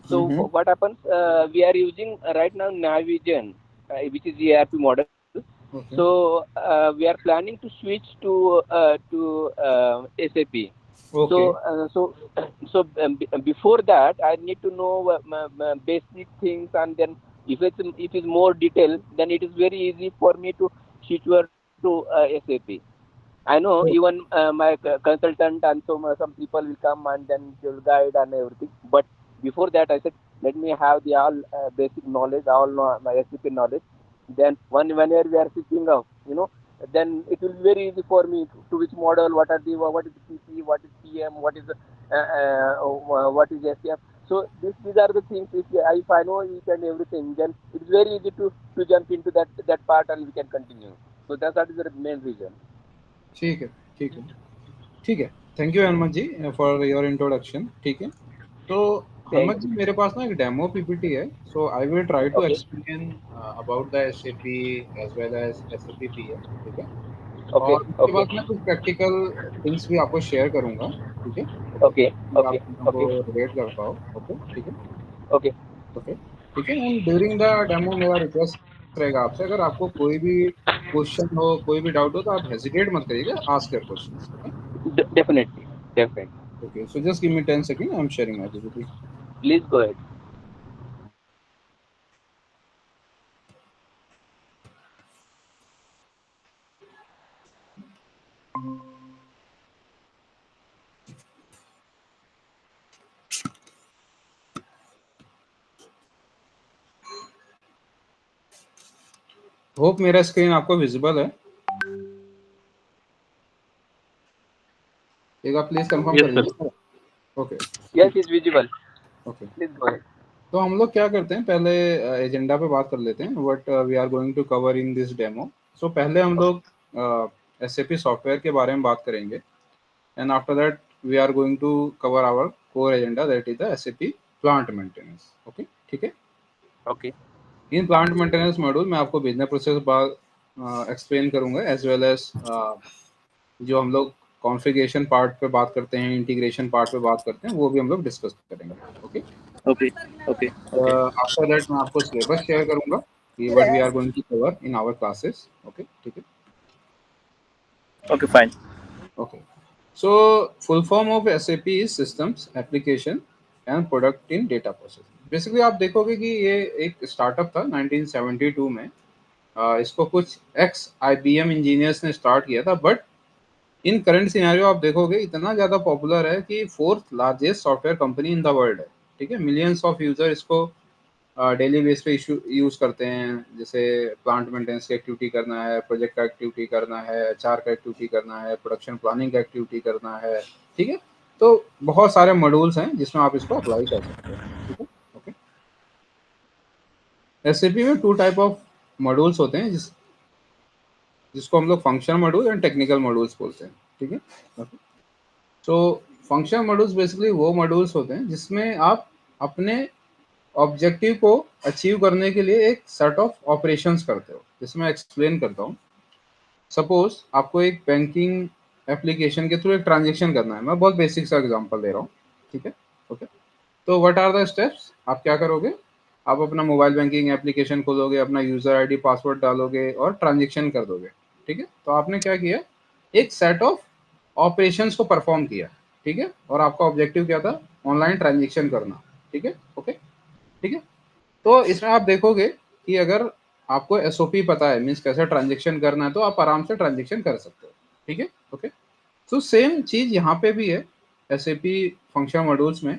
So Mm-hmm. what happens? We are using right now Navision, which is ERP model. Okay. So we are planning to switch to SAP. Okay. So before that, I need to know basic things, and then if it's more detailed, then it is very easy for me to switch over to SAP. I know Oh, even my consultant and some people will come and then they will guide and everything. But before that, I said let me have the all basic knowledge, all my SAP knowledge. Then whenever we are switching off, then it will be very easy for me to which model, what is the PP, what is PM, what is SF. So these are the things. If I know each and everything, then it's very easy to jump into that part and we can continue. So that is the main reason. ठीक है, ठीक है, ठीक है। Thank you Hanumat ji for your introduction. ठीक है, तो Thank Hanumat you. जी मेरे पास ना एक डेमो पीपीटी है, so I will try to Okay. Explain about the SAP as well as SAP PM. ठीक है, Okay. और उसके Okay. बाद मैं कुछ प्रैक्टिकल थिंग्स भी आपको शेयर करूंगा। ठीक है, ओके, Okay. ताकि आप Okay. चीज़ों को Okay. रिलेट कर पाओ। ओके, ठीक है, Okay. ओके, ठीक है। एंड ड्यूरिंग द डेमो मेरा रिक्वेस्ट रहेगा आपसे, अगर आपको कोई भी क्वेश्चन हो, कोई भी डाउट हो, तो आप हेजिटेट मत करिएगा, ask your questions. Okay, Definitely. Definitely. Okay, so just give me 10 second, I am sharing my PPT. Please go ahead. Hope मेरा स्क्रीन आपको विजिबल है। एक आप प्लीज कंफर्म कर Yes, sir. लीजिए। ओके, Yes, ठीक, it's visible. Okay. Please go ahead. तो हम लोग क्या करते हैं, पहले एजेंडा पे बात कर लेते हैं, what we are going to cover in this demo. So पहले हम Okay. लोग एसएपी सॉफ्टवेयर के बारे में बात करेंगे, and after that we are going to cover our core agenda, that is the SAP plant maintenance. Okay, ठीक है। Okay. इन प्लांट मेंटेनेंस मॉड्यूल में आपको बिजनेस प्रोसेस बात एक्सप्लेन करूंगा, एज वेल एज जो हम लोग कॉन्फ़िगरेशन पार्ट पे बात करते हैं, इंटीग्रेशन पार्ट पे बात करते हैं, वो भी हम लोग डिस्कस करेंगे। Okay, Okay. Okay. Okay. After that मैं आपको सिलेबस शेयर करूंगा कि what we are going to cover in our classes. Okay, ठीक है, Okay, fine. Okay. So full form of SAP is systems application and product in data processing. Basically आप देखोगे कि ये एक स्टार्टअप था 1972 में। इसको कुछ एक्स आईबीएम इंजीनियर्स ने स्टार्ट किया था, बट इन करंट सिनेरियो आप देखोगे इतना ज़्यादा पॉपुलर है कि fourth largest software company in the world है। ठीक है, मिलियंस ऑफ यूजर इसको डेली बेस पे इशू यूज़ करते हैं, जैसे प्लांट मेंटेनेंस की एक्टिविटी करना है, प्रोजेक्ट का एक्टिविटी करना है, एचआर का एक्टिविटी करना है, प्रोडक्शन प्लानिंग का एक्टिविटी करना है। ठीक है, तो बहुत सारे मॉड्यूल्स हैं जिसमें आप इसको अप्लाई कर सकते हो। ठीक है, ओके। एसएपी में टू टाइप ऑफ मॉड्यूल्स होते हैं, जिसको हम लोग functional module and technical modules बोलते हैं। ठीक है, okay. So functional modules basically वो मॉड्यूल्स होते हैं जिसमें आप अपने ऑब्जेक्टिव को अचीव करने के लिए एक सेट ऑफ ऑपरेशंस करते हो। जैसे मैं एक्सप्लेन करता हूँ, सपोज आपको एक बैंकिंग एप्लीकेशन के थ्रू एक ट्रांजेक्शन करना है। मैं बहुत बेसिक सा एग्जांपल दे रहा हूँ। ठीक है, ओके। तो व्हाट आर द स्टेप्स, आप क्या करोगे, आप अपना मोबाइल बैंकिंग एप्लीकेशन खोलोगे, अपना यूजर आईडी पासवर्ड डालोगे और ट्रांजेक्शन कर दोगे। ठीक है, तो आपने क्या किया, एक सेट ऑफ ऑपरेशंस को परफॉर्म किया। ठीक है, और आपका ऑब्जेक्टिव क्या था, ऑनलाइन ट्रांजेक्शन करना। ठीक है, ओके, ठीक है। तो इसमें आप देखोगे कि अगर आपको एसओपी पता है, मीन्स कैसे ट्रांजेक्शन करना है, तो आप आराम से ट्रांजेक्शन कर सकते हो। ठीक है, ओके। तो सेम चीज यहाँ पे भी है। एसएपी फंक्शन मॉड्यूल्स में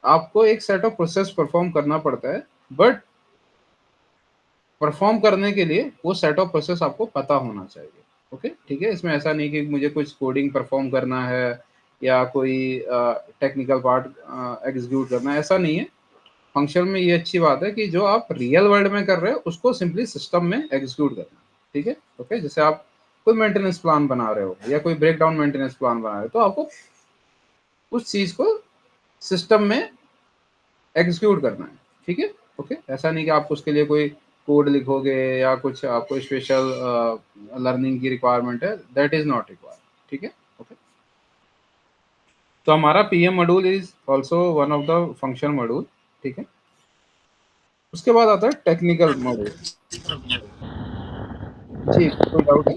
आपको एक सेट ऑफ प्रोसेस परफॉर्म करना पड़ता है, बट परफॉर्म करने के लिए वो सेट ऑफ प्रोसेस आपको पता होना चाहिए। ओके, ठीक है। इसमें ऐसा नहीं कि मुझे कुछ कोडिंग परफॉर्म करना है या कोई टेक्निकल पार्ट एग्जीक्यूट करना है, ऐसा नहीं है। फंक्शन में ये अच्छी बात है कि जो आप रियल वर्ल्ड में कर रहे हो उसको सिंपली सिस्टम में एग्जीक्यूट करना। ठीक है, ओके। जैसे आप कोई मेंटेनेंस प्लान बना रहे हो या कोई ब्रेकडाउन मेंटेनेंस प्लान बना रहे हो, तो आपको उस चीज को सिस्टम में एग्जीक्यूट करना है। ठीक है, ओके। ऐसा नहीं कि आप उसके लिए कोई कोड लिखोगे या कुछ आपको स्पेशल लर्निंग की रिक्वायरमेंट है, दैट इज नॉट रिक्वायर्ड। ठीक है, ओके। तो हमारा PM module is also one of the function module. ठीक है। उसके बाद आता है टेक्निकल मॉड्यूल। जी, कोई डाउट है?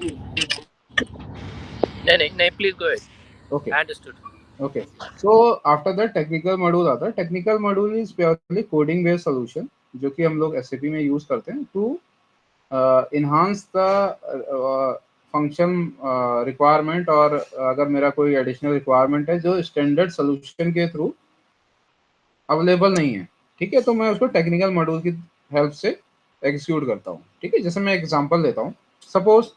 नहीं, please go ahead. Okay I understood. Okay. So after that technical module आता है। Technical module is purely coding based solution, जो कि हम लोग एसएपी में यूज करते हैं to enhance the function requirement, और अगर मेरा कोई एडिशनल रिक्वायरमेंट है जो स्टैंडर्ड सोल्यूशन के थ्रू अवेलेबल नहीं है, ठीक है, तो मैं उसको टेक्निकल मॉड्यूल की हेल्प से एग्जीक्यूट करता हूँ। ठीक है, जैसे मैं एग्जांपल देता हूँ। सपोज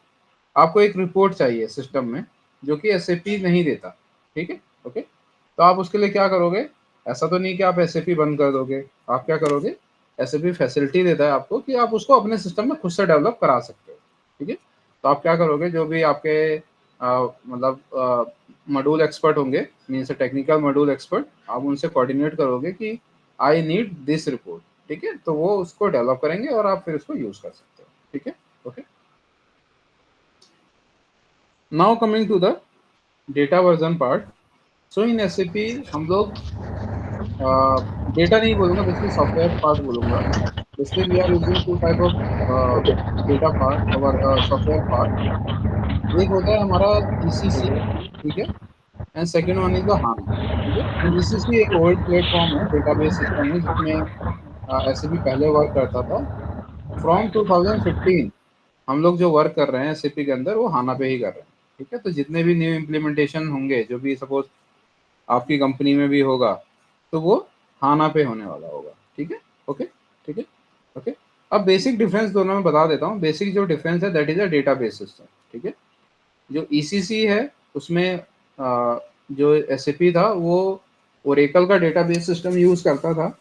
आपको एक रिपोर्ट चाहिए सिस्टम में जो कि एसएपी नहीं देता, ठीक है, ओके, तो आप उसके लिए क्या करोगे? ऐसा तो नहीं कि आप एसएपी बंद कर दोगे, आप क्या करोगे? एसएपी फैसिलिटी देता है आपको कि आप उसको अपने सिस्टम में खुद से डेवलप करा सकते हो, ठीक है। तो आप क्या करोगे? जो भी आपके मतलब मॉड्यूल एक्सपर्ट होंगे, मीन्स टेक्निकल मॉड्यूल एक्सपर्ट, आप उनसे कोऑर्डिनेट करोगे कि आई नीड दिस रिपोर्ट, ठीक है, तो वो उसको डेवलप करेंगे और आप फिर उसको यूज कर सकते हो, ठीक है, okay. Now coming to the data version part. So in SAP हम लोग डेटा नहीं बोलूंगा, बेसिकली सॉफ्टवेयर पार्ट बोलूंगा। Basically we are using two type of data part और सॉफ्टवेयर पार्ट। एक होता है हमारा ईसीसी, ठीक है, and second one is the HANA, ठीक है। ईसीसी एक ओल्ड प्लेटफॉर्म है, डेटाबेस सिस्टम है, जिसमें एसएपी पहले वर्क करता था। फ्रॉम 2015 हम लोग जो वर्क कर रहे हैं एसएपी के अंदर, वो हाना पे ही कर रहे हैं, ठीक है। तो जितने भी न्यू इम्प्लीमेंटेशन होंगे, जो भी सपोज आपकी कंपनी में भी होगा, तो वो हाना पे होने वाला होगा, ठीक है, ओके, ठीक है, ओके। अब बेसिक डिफरेंस दोनों में बता देता हूँ। बेसिक जो डिफरेंस है that is a database system, ठीक है। जो ईसीसी है उसमें जो एसएपी था वो ओरेकल का डेटाबेस सिस्टम यूज करता था।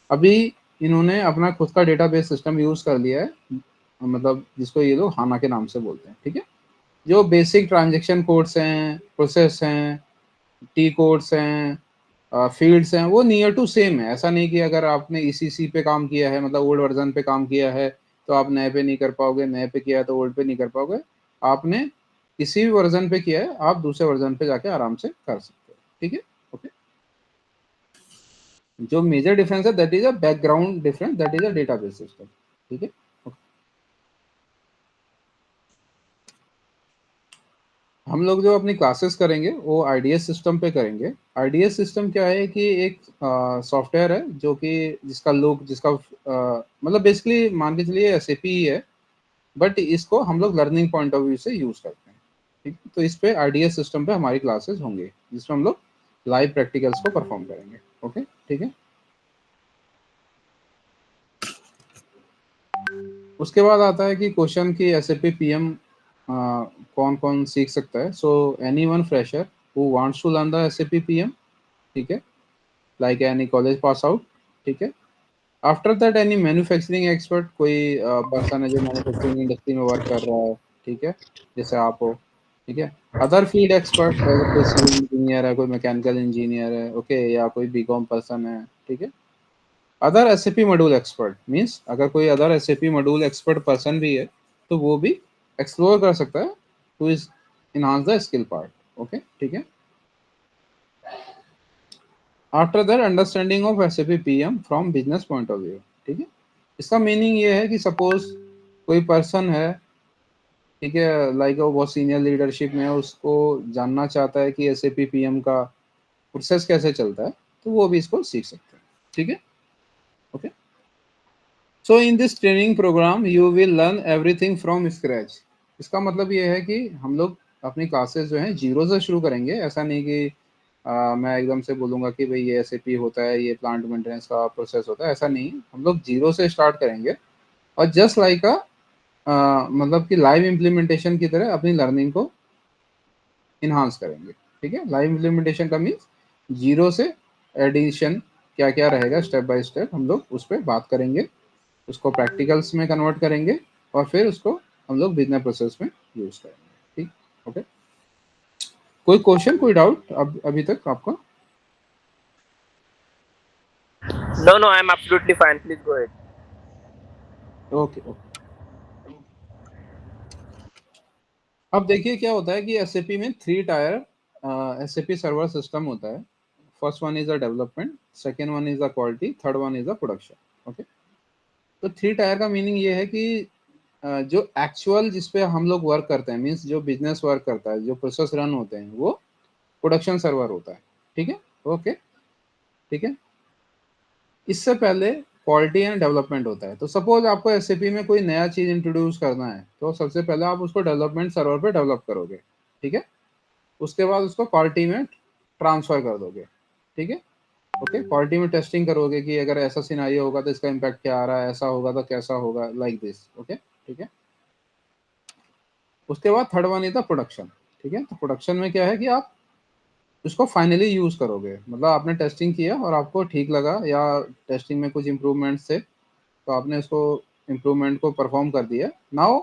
अभी इन्होंने अपना खुद का डेटाबेस सिस्टम यूज कर लिया है, मतलब जिसको ये लोग हाना के नाम से बोलते हैं, ठीक है। जो बेसिक ट्रांजेक्शन कोड्स हैं, प्रोसेस हैं, टी कोड्स हैं, फील्ड्स हैं, वो नियर टू सेम है। ऐसा नहीं कि अगर आपने ईसीसी पे काम किया है, मतलब ओल्ड वर्जन पे काम किया है, तो आप नए पे नहीं कर पाओगे, नए पे किया है तो ओल्ड पे नहीं कर पाओगे। आपने किसी भी वर्जन पे किया है, आप दूसरे वर्जन पे जाके आराम से कर सकते हो, ठीक है, ओके। जो मेजर डिफरेंस है that is a background difference, that is a database system, ठीक है। हम लोग जो अपनी क्लासेस करेंगे वो आईडीएस सिस्टम पे करेंगे। आईडीएस सिस्टम क्या है कि एक सॉफ्टवेयर है जो कि जिसका लोग जिसका मतलब बेसिकली मान के चलिए एसएपी ही है, बट इसको हम लोग लर्निंग पॉइंट ऑफ व्यू से यूज करते हैं, ठीक है। तो इस पे आईडीएस सिस्टम पे हमारी क्लासेस होंगे, जिसमें हम लोग लाइव प्रैक्टिकल्स को परफॉर्म करेंगे, ओके, ठीक है। उसके बाद आता है कि क्वेश्चन की एसएपी पीएम कौन कौन सीख सकता है। So anyone fresher who wants to learn the SAP PM, ठीक है, like any college pass out, ठीक है। After that any manufacturing expert, कोई पर्सन है जो मैन्युफैक्चरिंग इंडस्ट्री में वर्क कर रहा है, ठीक है, जैसे आप हो, ठीक है। अदर फील्ड एक्सपर्ट, अगर कोई सिविल इंजीनियर है, कोई मैकेनिकल इंजीनियर है, ओके, या कोई बीकॉम पर्सन है, ठीक है। Other SAP module expert means अगर कोई other SAP module expert person भी है, तो वो भी एक्सप्लोर कर सकता है two is enhance the skill part, okay, ठीक है। After that understanding of SAP PM from business point of view, ठीक है। इसका मीनिंग ये है कि सपोज कोई पर्सन है, ठीक है, लाइक वो बहुत सीनियर लीडरशिप में है, उसको जानना चाहता है कि एसएपी पीएम का प्रोसेस कैसे चलता है, तो वो भी इसको सीख सकते हैं, ठीक है, okay. So in this training program you will learn everything from scratch. इसका मतलब ये है कि हम लोग अपनी क्लासेस जो हैं जीरो से शुरू करेंगे। ऐसा नहीं कि मैं एकदम से बोलूँगा कि भाई ये एसएपी होता है, ये प्लांट मेंटेनेंस का प्रोसेस होता है, ऐसा नहीं। हम लोग जीरो से स्टार्ट करेंगे और जस्ट लाइक मतलब कि लाइव इम्प्लीमेंटेशन की तरह अपनी लर्निंग को इन्हांस करेंगे, ठीक है। लाइव इम्प्लीमेंटेशन का मीन्स जीरो से एडिशन क्या क्या रहेगा स्टेप बाय स्टेप हम लोग उस पर बात करेंगे, उसको प्रैक्टिकल्स में कन्वर्ट करेंगे और फिर उसको हम लोग बिजनेस प्रोसेस में यूज करेंगे, ठीक, ओके। कोई क्वेश्चन, कोई डाउट अब अभी तक आपका? No, I'm absolutely fine. Please go ahead. Okay okay. अब देखिए क्या होता है कि एसएपी में 3 टायर एसएपी सर्वर सिस्टम होता है। First one is the development, second one is the quality, third one is the production. Okay, तो 3 टायर का मीनिंग ये है कि जो एक्चुअल जिस पे हम लोग वर्क करते हैं, मीन्स जो बिजनेस वर्क करता है, जो प्रोसेस रन होते हैं, वो प्रोडक्शन सर्वर होता है। ठीक है, ओके, ठीक है। इससे पहले क्वालिटी एंड डेवलपमेंट होता है। तो सपोज आपको एसएपी में कोई नया चीज इंट्रोड्यूस करना है, तो सबसे पहले आप उसको डेवलपमेंट सर्वर पे डेवलप करोगे। ठीक है, उसके बाद उसको क्वालिटी में ट्रांसफर कर दोगे। ठीक है, ओके, क्वालिटी में टेस्टिंग करोगे कि अगर ऐसा सिनेरियो होगा तो इसका इम्पैक्ट क्या आ रहा है, ऐसा होगा तो कैसा होगा, लाइक दिस। ओके, ठीक है। उसके बाद third one is the production. ठीक है, तो प्रोडक्शन में क्या है कि आप उसको फाइनली यूज करोगे, मतलब आपने टेस्टिंग किया और आपको ठीक लगा, या टेस्टिंग में कुछ इम्प्रूवमेंट्स थे तो आपने उसको इम्प्रूवमेंट को परफॉर्म कर दिया। नाउ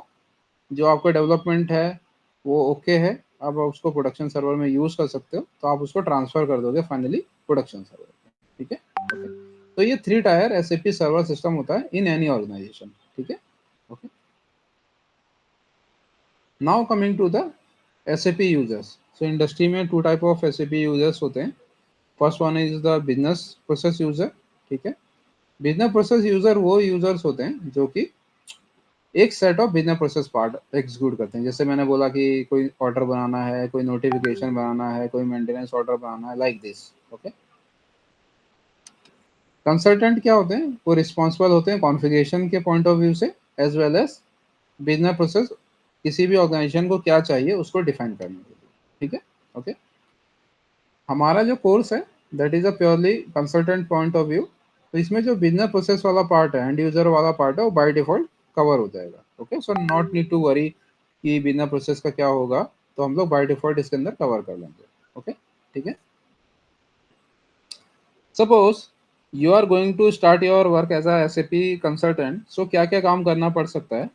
जो आपका डेवलपमेंट है वो ओके है, अब आप उसको प्रोडक्शन सर्वर में यूज कर सकते हो, तो आप उसको ट्रांसफर कर दोगे फाइनली प्रोडक्शन सर्वर में। ठीक है, ओके। तो ये 3 टायर एसएपी सर्वर सिस्टम होता है इन एनी ऑर्गेनाइजेशन। ठीक है, okay. Now coming to the SAP users. So industry में 2 टाइप ऑफ एसएपी यूजर्स होते हैं। First one is the business process user. ठीक है, बिजनेस प्रोसेस यूजर वो यूजर्स होते हैं जो कि एक set of business process part execute करते हैं। जैसे मैंने बोला कि कोई ऑर्डर बनाना है, कोई नोटिफिकेशन बनाना है, कोई मेंटेनेंस ऑर्डर बनाना है, लाइक दिस। ओके, कंसल्टेंट क्या होते हैं, वो रिस्पॉन्सिबल होते हैं कॉन्फ़िगरेशन के पॉइंट ऑफ व्यू से, as well as business process किसी भी ऑर्गेनाइजेशन को क्या चाहिए उसको डिफाइन करने के लिए। ठीक है, ओके। हमारा जो कोर्स है that is a purely consultant point of view. तो इसमें जो बिजनेस प्रोसेस वाला पार्ट है, एंड यूजर वाला पार्ट है, वो बाय डिफॉल्ट कवर हो जाएगा। Okay, so not need to worry कि बिजनेस प्रोसेस का क्या होगा, तो हम लोग बाय डिफॉल्ट इसके अंदर कवर कर लेंगे। ओके, ठीक है। Suppose you are going to start your work as a SAP consultant, so क्या क्या काम करना पड़ सकता है।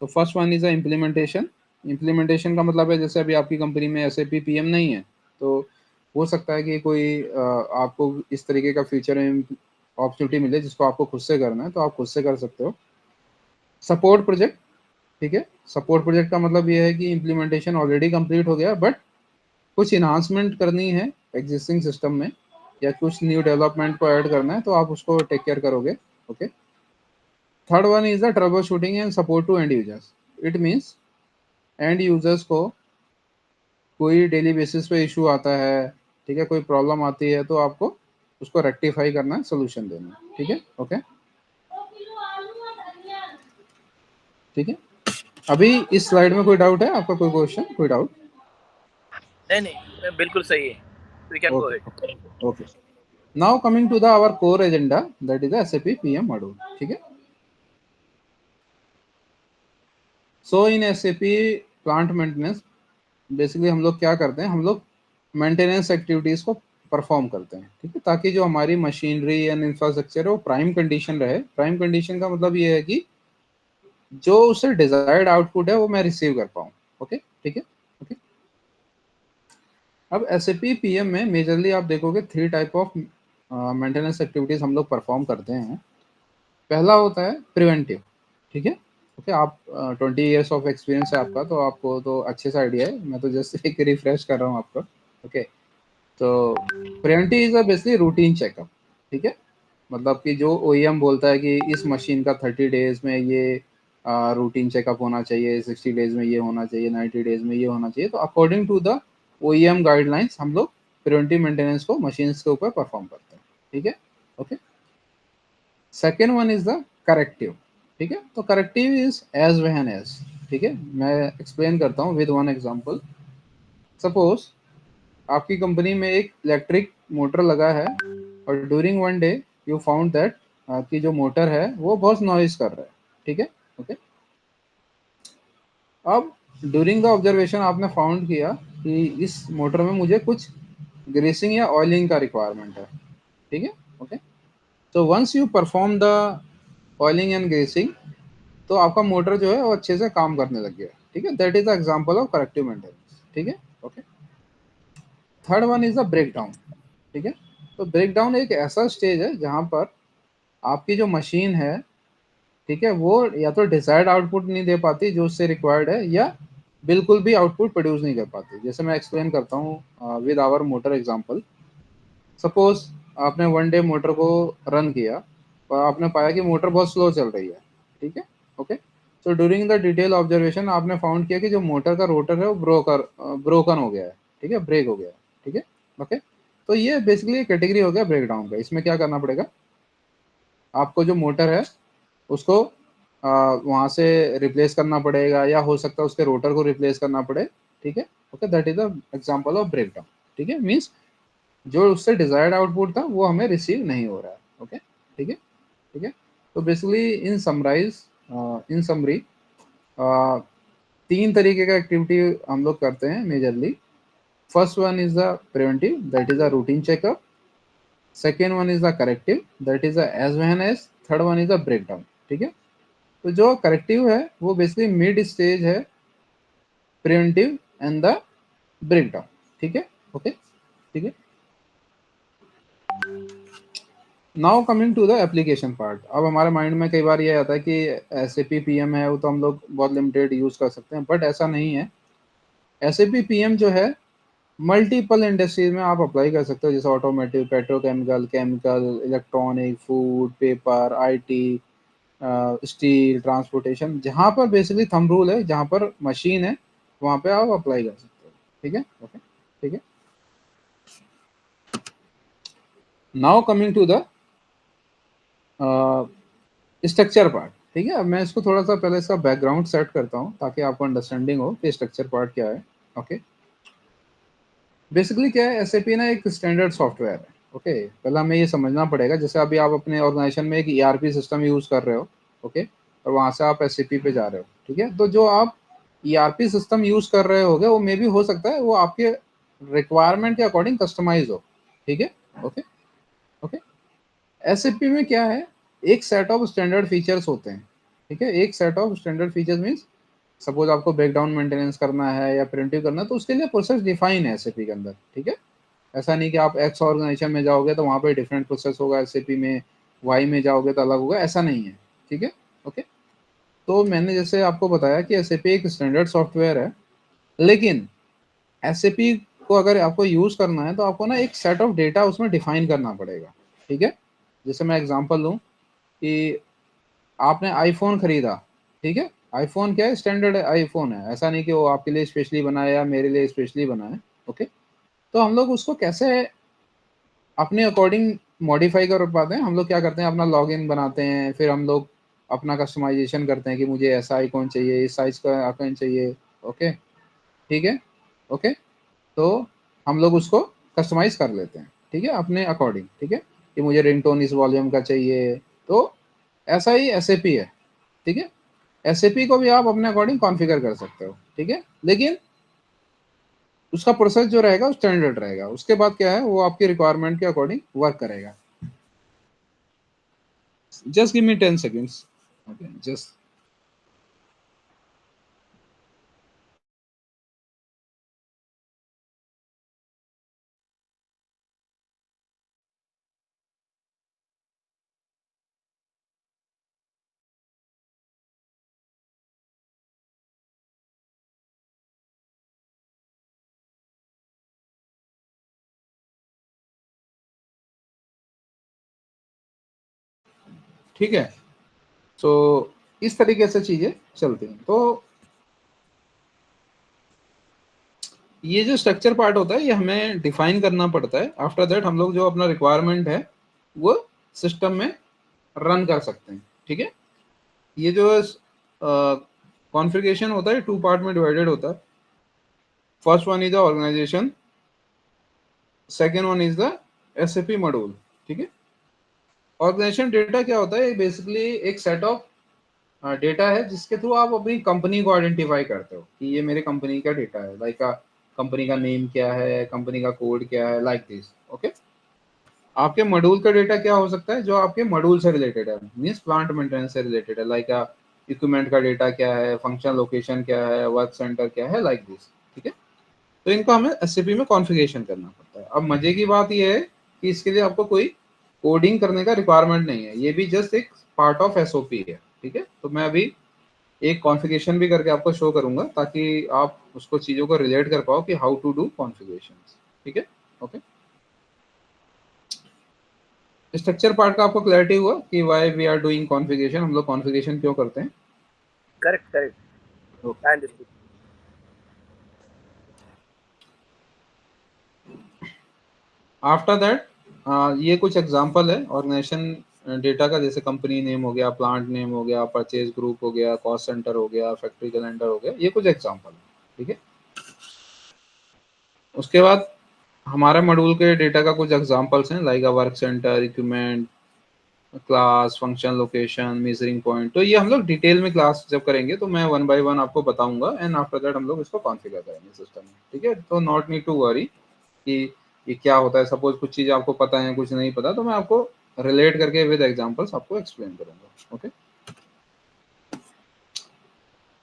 तो first one is a implementation. Implementation का मतलब है जैसे अभी आपकी कंपनी में एसएपी पीएम नहीं है, तो हो सकता है कि कोई आपको इस तरीके का फीचर अपॉर्चुनिटी मिले जिसको आपको खुद से करना है, तो आप खुद से कर सकते हो। Support project. ठीक है, सपोर्ट प्रोजेक्ट का मतलब ये है कि इम्प्लीमेंटेशन ऑलरेडी कंप्लीट हो गया, बट कुछ इन्हांसमेंट करनी है एग्जिस्टिंग सिस्टम में, या कुछ न्यू डेवलपमेंट को ऐड करना है, तो आप उसको टेक केयर करोगे। Okay, third one is the troubleshooting and support to end users. It means end users को कोई डेली बेसिस पे इशू आता है, ठीक है, कोई प्रॉब्लम आती है, तो आपको उसको रेक्टिफाई करना है, सोल्यूशन देना है। ठीक है, ओके, ठीक है। अभी इस स्लाइड में कोई डाउट है आपका, कोई क्वेश्चन, कोई डाउट? नहीं, बिल्कुल सही है। We can go ahead. Okay, okay. Now coming to the our core agenda that is the SAP PM module. ठीक है, so in SAP plant maintenance basically हम लोग क्या करते हैं, हम लोग मेंटेनेंस एक्टिविटीज को परफॉर्म करते हैं। ठीक है, ताकि जो हमारी मशीनरी एंड इंफ्रास्ट्रक्चर है वो प्राइम कंडीशन रहे। प्राइम कंडीशन का मतलब ये है कि जो उससे डिजायर्ड आउटपुट है वो मैं रिसीव कर पाऊँ। ओके, ठीक है, ओके। अब एसएपी पीएम में मेजरली आप देखोगे 3 टाइप ऑफ मेंटेनेंस एक्टिविटीज हम लोग परफॉर्म करते हैं। पहला होता है प्रिवेंटिव। ठीक है, ओके। आप 20 ईयर्स ऑफ एक्सपीरियंस है आपका, तो आपको तो अच्छे से आइडिया है, मैं तो जस्ट एक रिफ्रेश कर रहा हूँ आपको। ओके, तो preventive is a basically routine checkup. ठीक है, मतलब कि जो ओईएम बोलता है कि इस मशीन का 30 डेज में ये रूटीन चेकअप होना चाहिए, 60 डेज में ये होना चाहिए, 90 डेज में ये होना चाहिए, तो according to the OEM guidelines हम लोग प्रिवेंटिव मेंटेनेंस को मशीन्स के ऊपर परफॉर्म करते हैं। ठीक है, okay. Second one is the corrective. ठीक है, तो corrective is as when as. ठीक है, मैं एक्सप्लेन करता हूँ विद वन एग्जांपल। सपोज आपकी कंपनी में एक इलेक्ट्रिक मोटर लगा है, और during one day you found that आपकी जो मोटर है वो बहुत नॉइज कर रहा है। ठीक है, ओके। अब ड्यूरिंग द ऑब्जर्वेशन आपने फाउंड किया कि इस मोटर में मुझे कुछ ग्रीसिंग या ऑयलिंग का रिक्वायरमेंट है। ठीक है, ओके। तो once you perform the oiling and greasing, तो आपका मोटर जो है वो अच्छे से काम करने लग गया। ठीक है, that is the example of corrective maintenance. ठीक है, okay. Third one is the breakdown. ठीक है, तो ब्रेक डाउन एक ऐसा स्टेज है जहां पर आपकी जो मशीन है, ठीक है, वो या तो डिजायर्ड आउटपुट नहीं दे पाती जो उससे रिक्वायर्ड है, या बिल्कुल भी आउटपुट प्रोड्यूस नहीं कर पाती। जैसे मैं एक्सप्लेन करता हूँ with our motor example. Suppose आपने वन डे मोटर को रन किया और आपने पाया कि मोटर बहुत स्लो चल रही है, ठीक है, okay. So during the detail observation आपने फाउंड किया कि जो मोटर का रोटर है वो ब्रोकन हो गया है, ठीक है, ब्रेक हो गया है, ठीक है, ओके। तो ये बेसिकली कैटेगरी हो गया ब्रेकडाउन का। इसमें क्या करना पड़ेगा, आपको जो मोटर है उसको वहाँ से रिप्लेस करना पड़ेगा, या हो सकता है उसके रोटर को रिप्लेस करना पड़े, ठीक है, okay. That is the example of breakdown, ठीक है। मींस जो उससे डिजायर्ड आउटपुट था वो हमें रिसीव नहीं हो रहा है, ओके, ठीक है, ठीक है। तो बेसिकली इन समरी तीन तरीके का एक्टिविटी हम लोग करते हैं majorly. First one is the preventive, that is the routine checkup. Second one is the corrective, that is the as when as. Third one is the breakdown, ठीक है। तो जो करेक्टिव है वो बेसिकली मिड स्टेज है preventive and the breakdown, ठीक है, okay, ठीक है। Now coming to the application part. अब हमारे माइंड में कई बार ये आता है कि SAP PM है वो तो हम लोग बहुत लिमिटेड यूज कर सकते हैं, बट ऐसा नहीं है। SAP PM जो है मल्टीपल इंडस्ट्रीज में आप अप्लाई कर सकते हो, जैसे automotive, petrochemical, chemical, electronic, food, paper, IT, steel, transportation. जहाँ पर बेसिकली थंब रूल है, जहाँ पर मशीन है वहाँ पे आप अप्लाई कर सकते हो, ठीक है, ओके, ठीक है। Now coming to the structure part, ठीक है। अब मैं इसको थोड़ा सा पहले इसका बैकग्राउंड सेट करता हूँ ताकि आपको अंडरस्टैंडिंग हो कि स्ट्रक्चर पार्ट क्या है, ओके। बेसिकली क्या है, SAP ना एक स्टैंडर्ड सॉफ्टवेयर है, ओके। पहले हमें ये समझना पड़ेगा, जैसे अभी आप अपने ऑर्गेनाइजेशन में एक ERP सिस्टम यूज कर रहे हो, ओके, और वहां से आप SAP पे जा रहे हो, ठीक है। तो जो आप ERP सिस्टम यूज कर रहे होगे वो मे भी हो सकता है वो आपके रिक्वायरमेंट के अकॉर्डिंग कस्टमाइज हो, ठीक है, ओके, ओके। SAP में क्या है, एक सेट ऑफ स्टैंडर्ड फीचर्स होते हैं, ठीक है। एक set of standard features means suppose आपको ब्रेकडाउन मेंटेनेंस करना है या प्रिवेंटिव करना है तो उसके लिए प्रोसेस डिफाइन है SAP के अंदर, ठीक है। ऐसा नहीं कि आप X ऑर्गेनाइजेशन में जाओगे तो वहाँ पे डिफरेंट प्रोसेस होगा, SAP में Y में जाओगे तो अलग होगा, ऐसा नहीं है, ठीक है, ओके। तो मैंने जैसे आपको बताया कि SAP एक स्टैंडर्ड सॉफ्टवेयर है, लेकिन SAP को अगर आपको यूज करना है तो आपको ना एक सेट ऑफ डेटा उसमें डिफाइन करना पड़ेगा, ठीक है। जैसे मैं एग्जांपल दूं कि आपने आईफोन खरीदा, ठीक है। आईफोन क्या है, स्टैंडर्ड आईफोन है, ऐसा नहीं कि वो आपके लिए स्पेशली बना है या मेरे लिए स्पेशली बना है, ओके। तो हम लोग उसको कैसे अपने अकॉर्डिंग मॉडिफाई कर पाते हैं, हम लोग क्या करते हैं, अपना लॉगिन बनाते हैं, फिर हम लोग अपना कस्टमाइजेशन करते हैं कि मुझे ऐसा आइकॉन चाहिए, इस साइज का आइकॉन चाहिए, ओके, ठीक है, ओके। तो हम लोग उसको कस्टमाइज कर लेते हैं, ठीक है, अपने अकॉर्डिंग, ठीक है, कि मुझे रिंगटोन इस वॉल्यूम का चाहिए। तो ऐसा ही SAP है, ठीक है। SAP को भी आप अपने अकॉर्डिंग कॉन्फ़िगर कर सकते हो, ठीक है, लेकिन उसका प्रोसेस जो रहेगा वो स्टैंडर्ड रहेगा। उसके बाद क्या है, वो आपकी रिक्वायरमेंट के अकॉर्डिंग वर्क करेगा। Just give me 10 seconds, okay, just. ठीक है, तो इस तरीके से चीजें चलती हैं। तो ये जो स्ट्रक्चर पार्ट होता है ये हमें डिफाइन करना पड़ता है। आफ्टर दैट हम लोग जो अपना रिक्वायरमेंट है वो सिस्टम में रन कर सकते हैं, ठीक है। ये जो कॉन्फ़िगरेशन होता है टू पार्ट में डिवाइडेड होता है। First one is the organization, second one is the SAP module, ठीक है। ऑर्गेनाइजेशन डेटा क्या होता है, बेसिकली एक सेट ऑफ डेटा है जिसके थ्रू आप अपनी कंपनी को आइडेंटिफाई करते हो कि ये मेरे कंपनी का डेटा है, लाइक कंपनी का नेम क्या है, कंपनी का कोड क्या है, लाइक दिस, ओके। आपके मॉड्यूल का डेटा क्या हो सकता है, जो आपके मॉड्यूल से रिलेटेड है, मींस प्लांट मेंटेनेंस से रिलेटेड है, लाइक इक्विपमेंट का डेटा क्या है, फंक्शन लोकेशन क्या है, वर्क सेंटर क्या है, लाइक दिस, ठीक है। तो इनको हमें SAP में कॉन्फ़िगरेशन करना पड़ता है। अब मजे की बात यह है कि इसके लिए आपको कोई कोडिंग करने का रिक्वायरमेंट नहीं है, ये भी जस्ट एक पार्ट ऑफ SOP है, ठीक है। तो मैं अभी एक कॉन्फ़िगरेशन भी करके आपको शो करूंगा ताकि आप उसको चीज़ों को रिलेट कर पाओ कि हाउ टू डू कॉन्फ़िगरेशन, ठीक है, ओके। स्ट्रक्चर पार्ट का आपको क्लैरिटी हुआ कि why we are doing configuration, हम लोग कॉन्फ़िगरेशन क्यों करते हैं? Correct, correct. Okay. I understood. After that ये कुछ एग्जांपल है ऑर्गेनाइजेशन डेटा का, जैसे कंपनी नेम हो गया, प्लांट नेम हो गया, परचेज ग्रुप हो गया, कॉस्ट सेंटर हो गया, फैक्ट्री कैलेंडर हो गया, ये कुछ एग्जांपल है, ठीक है। उसके बाद हमारे मॉड्यूल के डेटा का कुछ एग्जांपल्स हैं, like a work centre, equipment, class, function, location, measuring point. तो ये हम लोग डिटेल में क्लास जब करेंगे तो मैं वन बाय वन आपको बताऊंगा, एंड आफ्टर दैट हम लोग इसको कॉन्फ़िगर करेंगे सिस्टम में, ठीक है। तो नॉट नीड टू वरी कि ये क्या होता है। सपोज कुछ चीज़ आपको पता है, कुछ नहीं पता, तो मैं आपको रिलेट करके विद एग्जांपल्स आपको एक्सप्लेन करूंगा, ओके।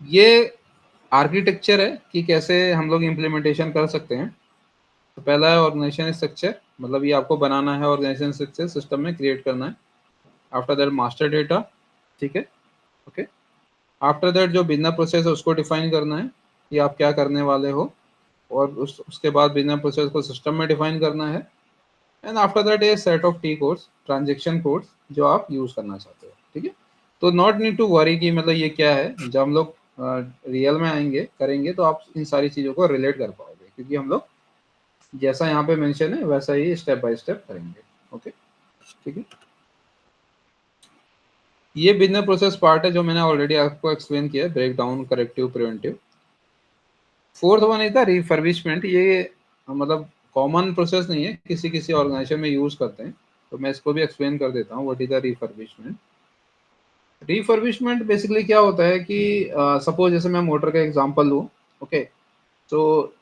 ये आर्किटेक्चर है कि कैसे हम लोग इम्प्लीमेंटेशन कर सकते हैं। तो पहला है ऑर्गेनाइजेशन स्ट्रक्चर, मतलब ये आपको बनाना है, ऑर्गेनाइजेशन स्ट्रक्चर सिस्टम में क्रिएट करना है। आफ्टर दैट मास्टर डेटा, ठीक है, ओके। आफ्टर दैट जो बिजनेस प्रोसेस है उसको डिफाइन करना है कि आप क्या करने वाले हो, और उसके बाद बिजनेस प्रोसेस को सिस्टम में डिफाइन करना है। And after that A set of T codes, transaction codes जो आप यूज करना चाहते हो, ठीक है। तो नॉट नीड टू वरी कि मतलब ये क्या है। जब हम लोग रियल में आएंगे करेंगे तो आप इन सारी चीज़ों को रिलेट कर पाओगे, क्योंकि हम लोग जैसा यहाँ पे मेंशन है वैसा ही स्टेप बाय स्टेप करेंगे, ओके, ठीक है। ये बिजनेस प्रोसेस पार्ट है जो मैंने ऑलरेडी आपको एक्सप्लेन किया, breakdown, corrective, preventive. Fourth one is the refurbishment. ये मतलब कॉमन प्रोसेस नहीं है, किसी किसी ऑर्गेनाइजेशन में यूज करते हैं, तो मैं इसको भी एक्सप्लेन कर देता हूँ what is the refurbishment. Refurbishment basically क्या होता है कि सपोज जैसे मैं मोटर का एग्जांपल लूँ, ओके। तो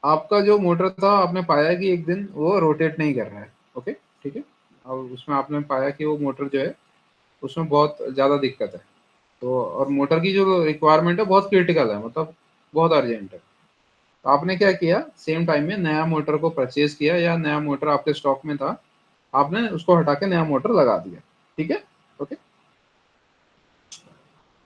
आपका जो मोटर था, आपने पाया कि एक दिन वो रोटेट नहीं कर रहा है, ओके, ठीक है। और उसमें आपने पाया कि वो मोटर जो है उसमें बहुत ज़्यादा दिक्कत है। तो और मोटर की जो रिक्वायरमेंट है बहुत क्रिटिकल है, मतलब बहुत अर्जेंट है। तो आपने क्या किया, सेम टाइम में नया मोटर को परचेज किया, या नया मोटर आपके स्टॉक में था, आपने उसको हटा के नया मोटर लगा दिया, ठीक है, ओके।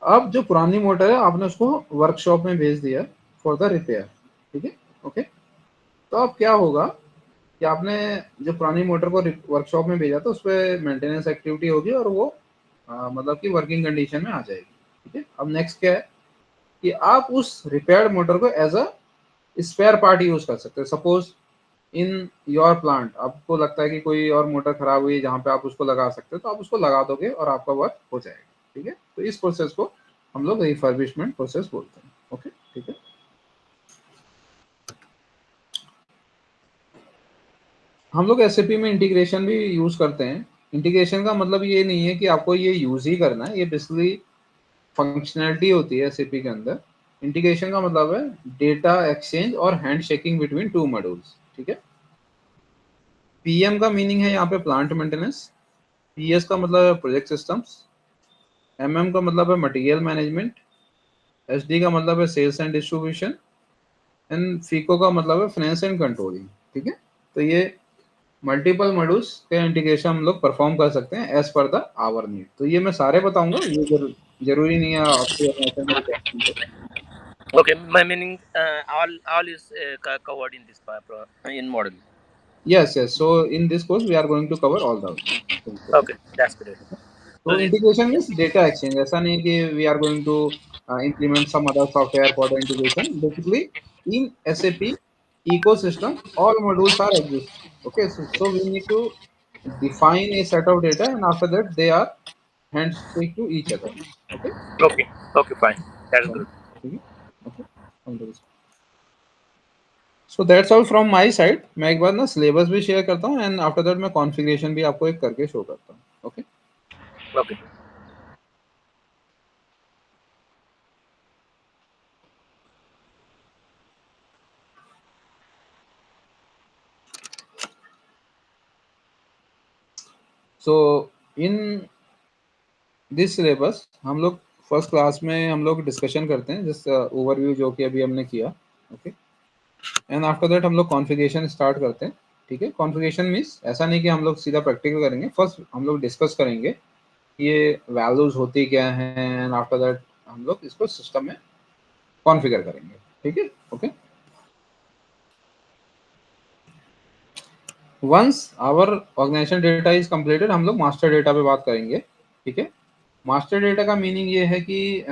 अब जो पुरानी मोटर है आपने उसको वर्कशॉप में भेज दिया फॉर द रिपेयर, ठीक है, ओके। तो अब क्या होगा कि आपने जो पुरानी मोटर को वर्कशॉप में भेजा था उस पर मेंटेनेंस एक्टिविटी होगी, और वो मतलब कि वर्किंग कंडीशन में आ जाएगी, ठीक है। अब नेक्स्ट क्या है कि आप उस रिपेयर्ड मोटर को as a spare part use कर सकते हैं। सपोज इन योर प्लांट आपको लगता है कि कोई और मोटर खराब हुई है जहाँ पे आप उसको लगा सकते हो, तो आप उसको लगा दोगे और आपका वर्क हो जाएगा, ठीक है। तो इस प्रोसेस को हम लोग रिफर्बिशमेंट प्रोसेस बोलते हैं, ओके, ठीक है। हम लोग एसएपी में इंटीग्रेशन भी यूज करते हैं। इंटीग्रेशन का मतलब ये नहीं है कि आपको ये यूज ही करना है, ये बेसिकली फंक्शनैलिटी होती है एसएपी के अंदर। इंटीग्रेशन का मतलब है डेटा एक्सचेंज और hand shaking between two modules, ठीक है। पीएम का मीनिंग है यहाँ पे प्लांट मेंटेनेंस, पीएस का मतलब है प्रोजेक्ट सिस्टम्स, एमएम का मतलब है मटेरियल मैनेजमेंट, एसडी का मतलब है सेल्स एंड डिस्ट्रीब्यूशन, एंड फीको का मतलब है फाइनेंस एंड कंट्रोलिंग, ठीक है। तो ये मल्टीपल मॉड्यूल्स के इंटीग्रेशन हम लोग परफॉर्म कर सकते हैं as per the our need. तो ये मैं सारे बताऊंगा, ये जरूरी नहीं है आपके ऑर्गेनाइजेशन में। Okay, my meaning all is covered in this in model. Yes, yes. So in this course, we are going to cover all the things. Okay. Okay, that's great. So So integration means data exchange. ऐसा नहीं कि we are going to implement some other software for the integration. Basically, in SAP ecosystem, all modules are exist. Okay, so we need to define a set of data, and after that, they are handshake to each other. Okay. okay, okay, fine. That's good. ठीक है? Okay. So that's all from my side. मैं एक बार ना syllabus भी share करता हूँ, and after that मैं configuration भी आपको एक करके शो करता हूँ, okay. Okay. So in this syllabus हम लोग फर्स्ट क्लास में हम लोग डिस्कशन करते हैं, जिस ओवरव्यू जो कि अभी हमने किया, ओके। एंड आफ्टर दैट हम लोग कॉन्फ़िगरेशन स्टार्ट करते हैं, ठीक है। कॉन्फ़िगरेशन मीन्स ऐसा नहीं कि हम लोग सीधा प्रैक्टिकल करेंगे, फर्स्ट हम लोग डिस्कस करेंगे ये वैल्यूज होती क्या हैं, एंड आफ्टर दैट हम लोग इसको सिस्टम में कॉन्फ़िगर करेंगे, ठीक है, okay. Once our organization data is completed, हम लोग मास्टर डेटा पे बात करेंगे। ठीक है, मास्टर डेटा का मीनिंग ये है कि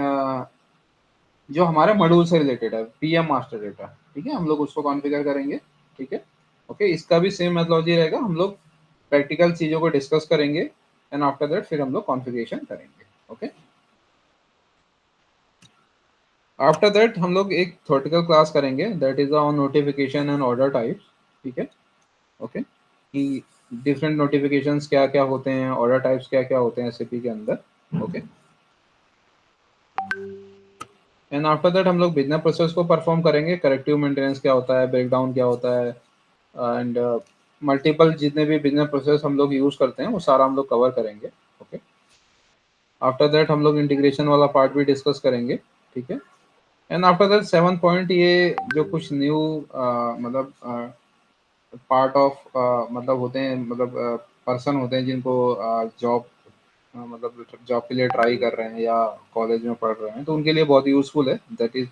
जो हमारे मॉड्यूल से रिलेटेड है, पीएम मास्टर डेटा। ठीक है, हम लोग उसको कॉन्फ़िगर करेंगे। ठीक है, ओके, इसका भी सेम मेथोडोलॉजी रहेगा। हम लोग प्रैक्टिकल चीज़ों को डिस्कस करेंगे एंड आफ्टर दैट फिर हम लोग कॉन्फ़िगरेशन करेंगे। ओके, आफ्टर दैट हम लोग एक थ्योरेटिकल क्लास करेंगे, that is on notification and order types. ठीक है, ओके, कि डिफरेंट नोटिफिकेशंस क्या क्या होते हैं, ऑर्डर टाइप्स क्या क्या होते हैं एसएपी के अंदर। ओके, एंड आफ्टर दैट हम लोग बिजनेस प्रोसेस को परफॉर्म करेंगे, करेक्टिव मेंटेनेंस क्या होता है, ब्रेकडाउन क्या होता है, एंड मल्टीपल जितने भी बिजनेस प्रोसेस हम लोग यूज करते हैं वो सारा हम लोग कवर करेंगे। ओके, आफ्टर दैट हम लोग इंटीग्रेशन वाला पार्ट भी डिस्कस करेंगे। ठीक है, एंड आफ्टर दैट 7 पॉइंट, ये जो कुछ न्यू मतलब पार्ट ऑफ मतलब होते हैं, मतलब पर्सन होते हैं जिनको जॉब मतलब जॉब के लिए ट्राई कर रहे हैं या कॉलेज में पढ़ रहे हैं, तो उनके लिए बहुत यूजफुल है। दैट इज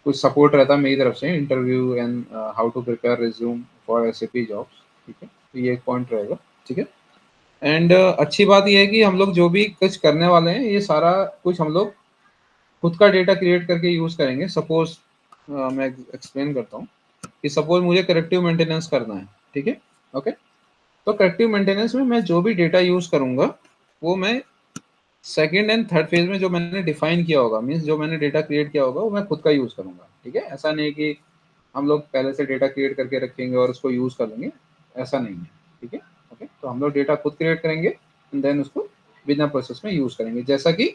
कुछ सपोर्ट रहता है मेरी तरफ से, interview and how to prepare resume for SAP jobs. ठीक है, तो ये एक पॉइंट रहेगा। ठीक है, एंड अच्छी बात ये है कि हम लोग जो भी कुछ करने वाले हैं ये सारा कुछ हम लोग खुद का डेटा क्रिएट करके यूज करेंगे। सपोज मैं एक्सप्लेन करता हूँ कि सपोज मुझे करेक्टिव मेंटेनेंस करना है। ठीक है, ओके, तो करेक्टिव मेंटेनेंस में मैं जो भी डेटा यूज करूंगा वो मैं सेकंड एंड थर्ड फेज में जो मैंने डिफाइन किया होगा, मीन्स जो मैंने डेटा क्रिएट किया होगा वो मैं खुद का यूज करूंगा। ठीक है, ऐसा नहीं कि हम लोग पहले से डेटा क्रिएट करके रखेंगे और उसको यूज कर लेंगे, ऐसा नहीं है। ठीक है, ओके, तो हम लोग डेटा खुद क्रिएट करेंगे एंड देन उसको बिना प्रोसेस में यूज करेंगे, जैसा कि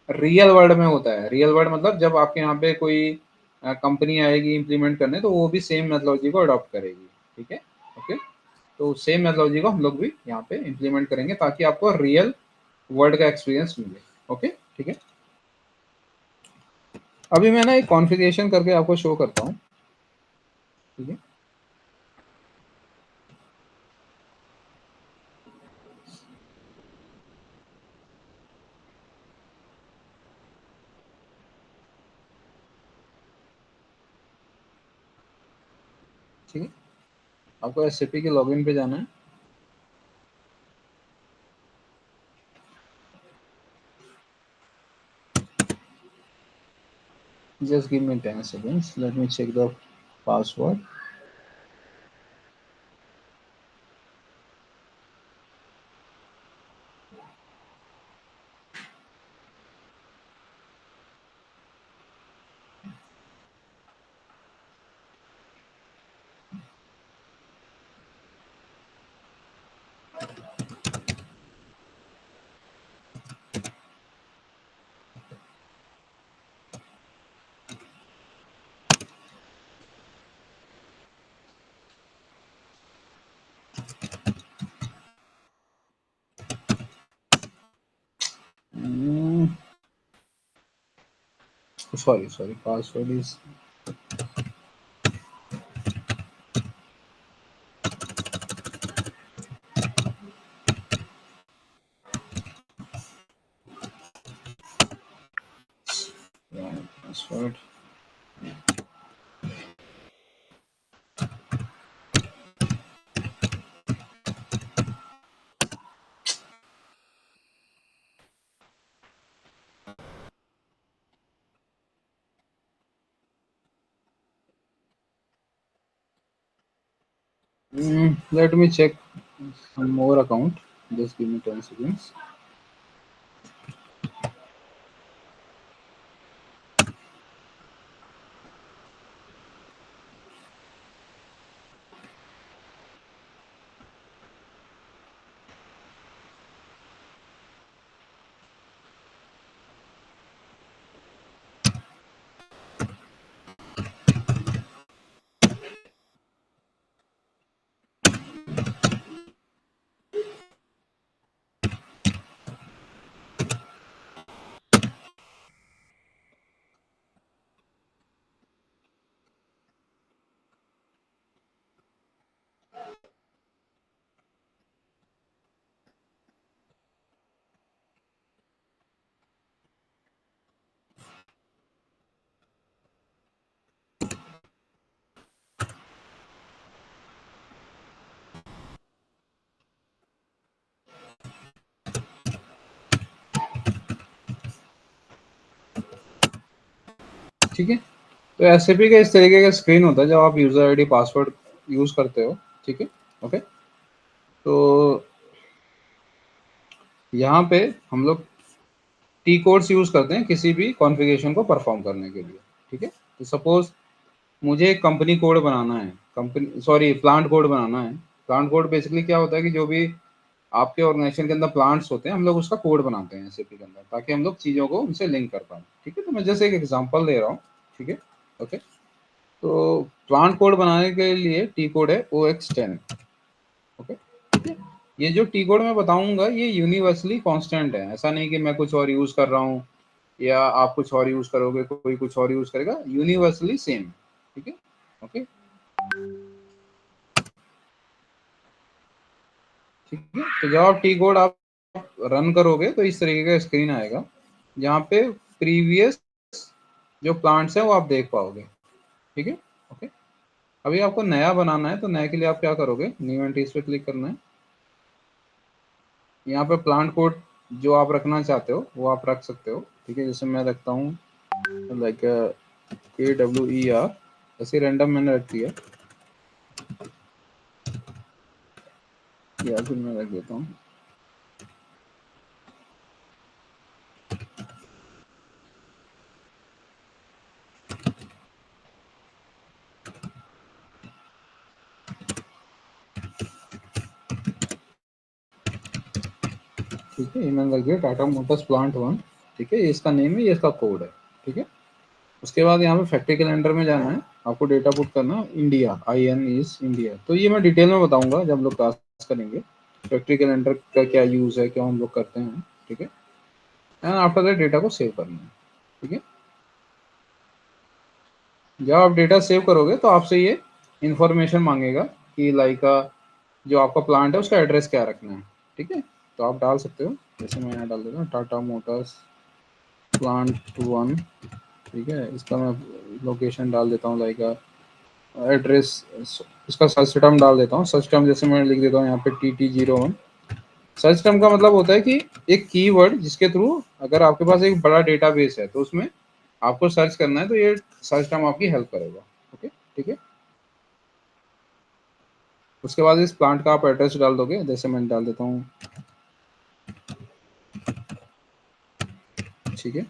रियल वर्ल्ड में होता है। रियल वर्ल्ड मतलब जब आपके यहाँ पे कोई कंपनी आएगी इम्प्लीमेंट करने, तो वो भी सेम मेथोलॉजी को अडॉप्ट करेगी। ठीक है, ओके, तो सेम मेथोलॉजी को हम लोग भी यहाँ पे इम्प्लीमेंट करेंगे ताकि आपको रियल वर्ल्ड का एक्सपीरियंस मिले। ओके, ठीक है, अभी मैं ना एक कॉन्फ़िगरेशन करके आपको शो करता हूँ। ठीक है, ठीक है, आपको एसएपी के लॉगिन पे जाना है। Just give me 10 seconds. Let me check the password. Mm, sorry. Password is password. Let me check some more account. Just give me 10 seconds. ठीक है। तो एसएपी का इस तरीके का स्क्रीन होता है जब आप यूजर आईडी पासवर्ड यूज करते हो, ठीक है। ओके, तो यहाँ पे हम लोग टी कोड्स यूज करते हैं किसी भी कॉन्फ़िगरेशन को परफॉर्म करने के लिए, ठीक है। तो सपोज मुझे एक कंपनी कोड बनाना है, प्लांट कोड बनाना है। प्लांट कोड बेसिकली क्या होता है कि जो भी आपके ऑर्गेनाइजेशन के अंदर प्लांट्स होते हैं, हम लोग उसका कोड बनाते हैं एसएपी के अंदर, ताकि हम लोग चीज़ों को उनसे लिंक कर पाएं, ठीक है। तो मैं जैसे एक एग्जांपल दे रहा हूँ, ठीक है। ओके, तो प्लांट कोड बनाने के लिए टी कोड है OX10। ओके, ये जो टी कोड मैं बताऊंगा ये यूनिवर्सली कांस्टेंट है, ऐसा नहीं कि मैं कुछ और यूज कर रहा हूँ या आप कुछ और यूज करोगे, कोई कुछ और यूज करेगा, यूनिवर्सली सेम, ठीक है। ओके, ठीक है। तो जब आप टी कोड आप रन करोगे तो इस तरीके का स्क्रीन आएगा, जहाँ पे प्रीवियस जो प्लांट्स हैं वो आप देख पाओगे, ठीक है। ओके, अभी आपको नया बनाना है, तो नए के लिए आप क्या करोगे, न्यू एंट्रीज पे क्लिक करना है। यहाँ पे प्लांट कोड जो आप रखना चाहते हो वो आप रख सकते हो, ठीक है। जैसे मैं रखता हूँ लाइक KWER, ऐसे रैंडम मैंने रख दिया, या फिर मैं रख देता हूँ ठीक है, ये मैंने रख दिया टाटा मोटर्स प्लांट 1, ठीक है। ये इसका नेम है, ये इसका कोड है, ठीक है। उसके बाद यहाँ पे फैक्ट्री कैलेंडर में जाना है, आपको डेटा पुट करना है इंडिया, IN इज इंडिया। तो ये मैं डिटेल में बताऊंगा जब हम लोग क्लास करेंगे फैक्ट्री कैलेंडर का क्या यूज है, क्या हम लोग करते हैं, ठीक है। एंड आफ्टर दैट डेटा को सेव करना है, ठीक है। जब आप डेटा सेव करोगे तो आपसे ये इंफॉर्मेशन मांगेगा कि लाइक जो आपका प्लांट है उसका एड्रेस क्या रखना है, ठीक है। तो आप डाल सकते हो, जैसे मैं यहाँ डाल देता हूँ टाटा मोटर्स प्लांट 1, ठीक है। इसका मैं लोकेशन डाल देता हूँ लाइक एड्रेस, इसका सर्च टर्म डाल देता हूँ। सर्च टर्म जैसे मैं लिख देता हूँ यहाँ पे TT01। सर्च टर्म का मतलब होता है कि एक कीवर्ड जिसके थ्रू अगर आपके पास एक बड़ा डेटाबेस है तो उसमें आपको सर्च करना है, तो ये सर्च टर्म आपकी हेल्प करेगा, ओके, ठीक है। उसके बाद इस प्लांट का आप एड्रेस डाल दोगे, जैसे मैं डाल देता हूँ, ठीक है।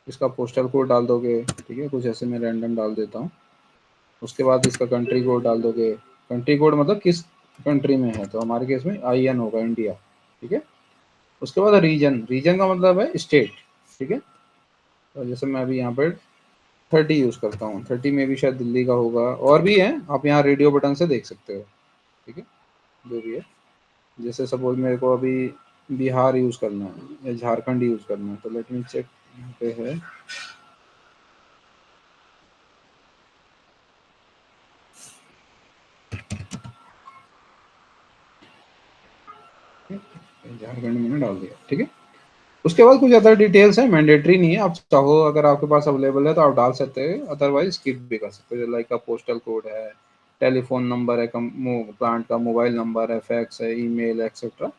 इसका पोस्टल कोड डाल दोगे, ठीक है, कुछ ऐसे मैं रैंडम डाल देता हूँ। उसके बाद इसका कंट्री कोड डाल दोगे, कंट्री कोड मतलब किस कंट्री में है, तो हमारे केस में IN होगा, इंडिया, ठीक है। उसके बाद रीजन, रीजन का मतलब है स्टेट, ठीक है। तो जैसे मैं अभी यहाँ पर 30 यूज करता हूँ, 30 में भी शायद दिल्ली का होगा, और भी है, आप यहाँ रेडियो बटन से देख सकते हो, ठीक है, जो भी है। जैसे सपोज मेरे को अभी बिहार यूज करना है या झारखंड यूज करना है, तो लेट मी चेक, यहाँ पे है, झारखंड मैंने डाल दिया, ठीक है। उसके बाद कुछ अदर डिटेल्स है, मैंडेटरी नहीं है, आप चाहो अगर आपके पास अवेलेबल है तो आप डाल सकते हैं, अदरवाइज स्किप भी कर सकते हो। लाइक का पोस्टल कोड है, टेलीफोन नंबर है, प्लांट का मोबाइल नंबर है, फैक्स है, email etcetera,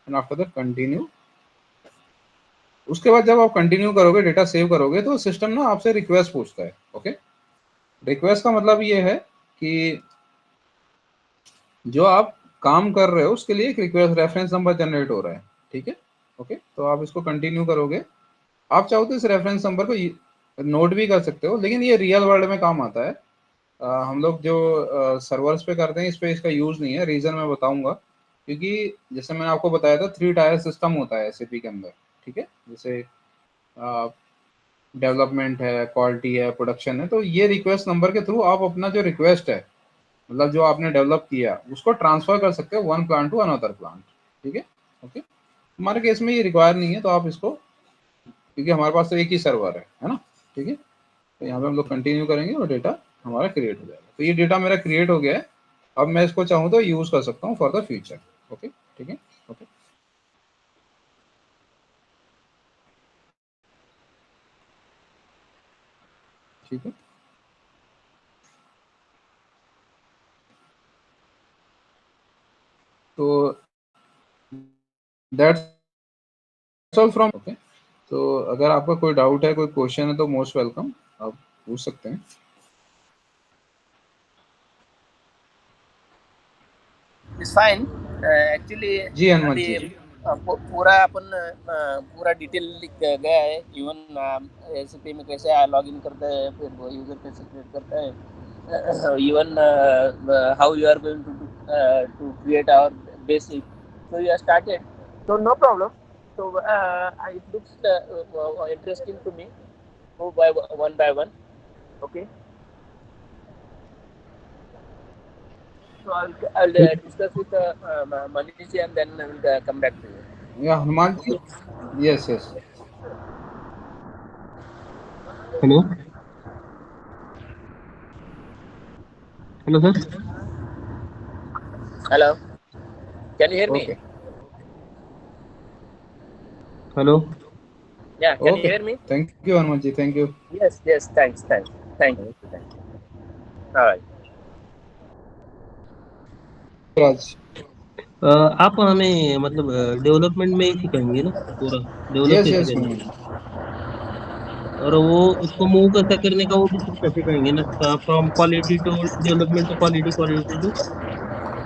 and after that continue. उसके बाद जब आप कंटिन्यू करोगे, डेटा सेव करोगे, तो सिस्टम ना आपसे रिक्वेस्ट पूछता है, ओके। रिक्वेस्ट का मतलब ये है कि जो आप काम कर रहे हो उसके लिए एक रिक्वेस्ट रेफरेंस नंबर जनरेट हो रहा है, ठीक है। ओके, तो आप इसको कंटिन्यू करोगे, आप चाहो तो इस रेफरेंस नंबर को नोट भी कर सकते हो, लेकिन ये रियल वर्ल्ड में काम आता है। हम लोग जो सर्वर्स पे करते हैं इस पे इसका यूज नहीं है, रीजन मैं बताऊंगा। क्योंकि जैसे मैंने आपको बताया था 3 टायर सिस्टम होता है एसएपी के अंदर, ठीक है। जैसे डेवलपमेंट है, क्वालिटी है, प्रोडक्शन है, तो ये रिक्वेस्ट नंबर के थ्रू आप अपना जो रिक्वेस्ट है, मतलब जो आपने डेवलप किया, उसको ट्रांसफर कर सकते हो one plant to another plant, ठीक है। ओके, हमारे केस में ये रिक्वायर नहीं है, तो आप इसको, क्योंकि हमारे पास तो एक ही सर्वर है ना, ठीक है। तो यहाँ पे हम लोग कंटिन्यू करेंगे और डेटा हमारा क्रिएट हो जाएगा। तो ये डेटा मेरा क्रिएट हो गया है, अब मैं इसको चाहूँ तो यूज कर सकता हूँ फॉर द फ्यूचर, ओके, ठीक है। ओके, ठीक है। तो दैट्स ऑल फ्रॉम, ओके। तो अगर आपका कोई डाउट है, कोई क्वेश्चन है, तो मोस्ट वेलकम, आप पूछ सकते हैं। इट्स फाइन एक्चुअली जी हनुमान अभी जी। पूरा अपन पूरा डिटेल लिख गया है। इवन एसएपी में कैसे लॉग इन करता है, फिर वो यूजर कैसे क्रिएट करता है, even how you are going to create our basic, so you are started, so no problem. So it looks interesting to me. Go by one. Okay. So I'll discuss with Manish and then I will come back to you. या Hanuman ji. Yes yes. Hello hello sir. Hello. Can you hear me? Okay hello Yeah. Can you okay, hear me? Thank you Hanuman ji, thank you. Yes. Yes. Thanks. Thank you. All right. Raj. आप हमें मतलब development में ही सिखाएंगे ना, पूरा develop yes कैसे yes करना है, और वो उसको मूव कैसे करने का वो भी सिखाएंगे ना, from quality to development to quality, quality to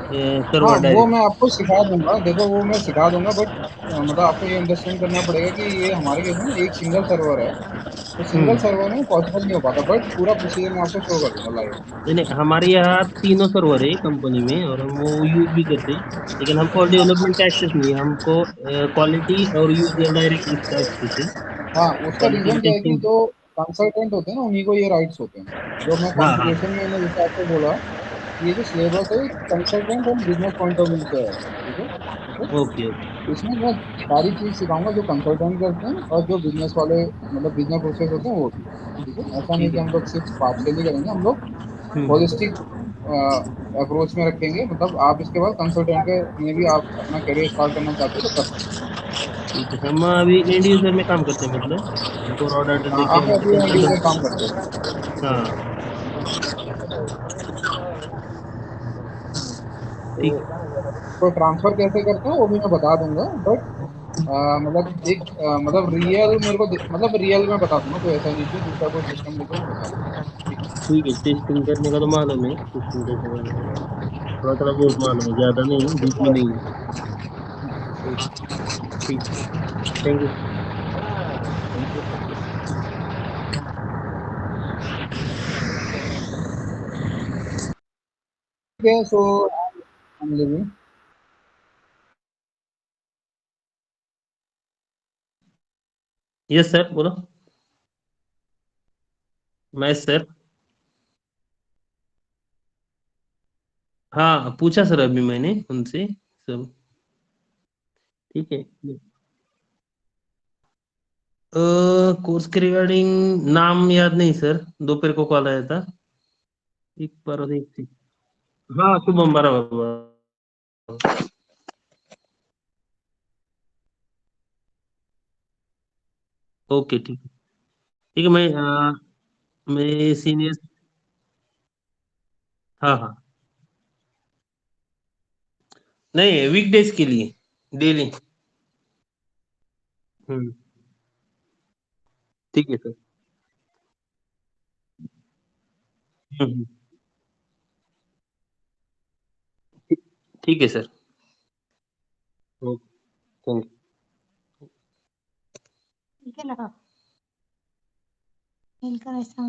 हाँ सर्वर वो डायरेक्ट। मैं आपको सिखा दूंगा, देखो वो मैं सिखा दूंगा, बट मतलब आपको ये अंडरस्टैंड करना पड़ेगा कि ये हमारे केस में एक सिंगल सर्वर है, तो सिंगल सर्वर में पॉसिबल नहीं हो पाता, बट पूरा प्रोसीजर मैं आपको शो कर दूंगा लाइव। नहीं नहीं, हमारे यहाँ तीनों सर्वर है कंपनी में और हम वो यूज भी करते हैं, लेकिन हमको डेवलपमेंट का एक्सेस नहीं है, हमको क्वालिटी और यूजर डायरेक्ट इसका एक्सेस है। हाँ उसका क्वालिटी रीजन की क्या है कि टेस्टिंग। जो कंसल्टेंट होते हैं ना उन्हीं को ये राइट्स होते हैं। जो मैं हाँ हाँ। कॉन्फ़िगरेशन में मैंने जैसे आपको बोला, ये जो सिलेबस है कंसल्टेंट और बिजनेस पॉइंट ऑफ व्यू से है, ठीक है। Okay, okay okay. इसमें मैं सारी चीज सिखाऊंगा जो कंसल्टेंट करते हैं और जो बिजनेस वाले मतलब बिजनेस प्रोसेस होते हैं वो भी, ठीक है। ऐसा नहीं ठीक कि है। हम लोग सिर्फ पार्शियली करेंगे, हम लोग हम्म। होलिस्टिक अप्रोच में रखेंगे। मतलब आप इसके बाद कंसल्टेंट के में भी आप अपना करियर स्टार्ट करना चाहते हो तो कर सकते ठीक है, हम अभी एंड यूजर में काम करते हैं, मतलब हमको रॉ डाटा हैं। देके आप हमको अभी एंड यूजर कंसल्टेंट। काम करते हो। हाँ तो ठीक है। तो ट्रांसफर कैसे करते हैं वो भी मैं बता दूंगा, बट मतलब एक मतलब रियल मेरे को मतलब रियल में बता दूंगा, कोई ऐसा नहीं है दूसरा कोई सिस्टम लेके मैं बता दूंगा, ठीक है। ठीक है, टेस्टिंग करने का तो मालूम है, टेस्टिंग कैसे करना है थोड़ा थोड़ा बहुत मालूम है, ज्यादा नहीं, डीप में नहीं है। ठीक। Thank you. Thank you. ठीक है, सो हम लिविंग। यस सर, बोलो। महेश सर। हाँ पूछा सर अभी मैंने उनसे सब। ठीक है। कोर्स के रिगार्डिंग नाम याद नहीं सर, दोपहर को कॉल आया था एक बार और एक थी। हाँ शुभम, बराबर। ओके ठीक है। ठीक है, मैं सीनियर। हाँ हाँ। नहीं, वीकडेज के लिए डेली। हम्म। ठीक है सर। हम्म। ठीक है सर। ओके। Thank you. ठीक है लगा इनका ऐसा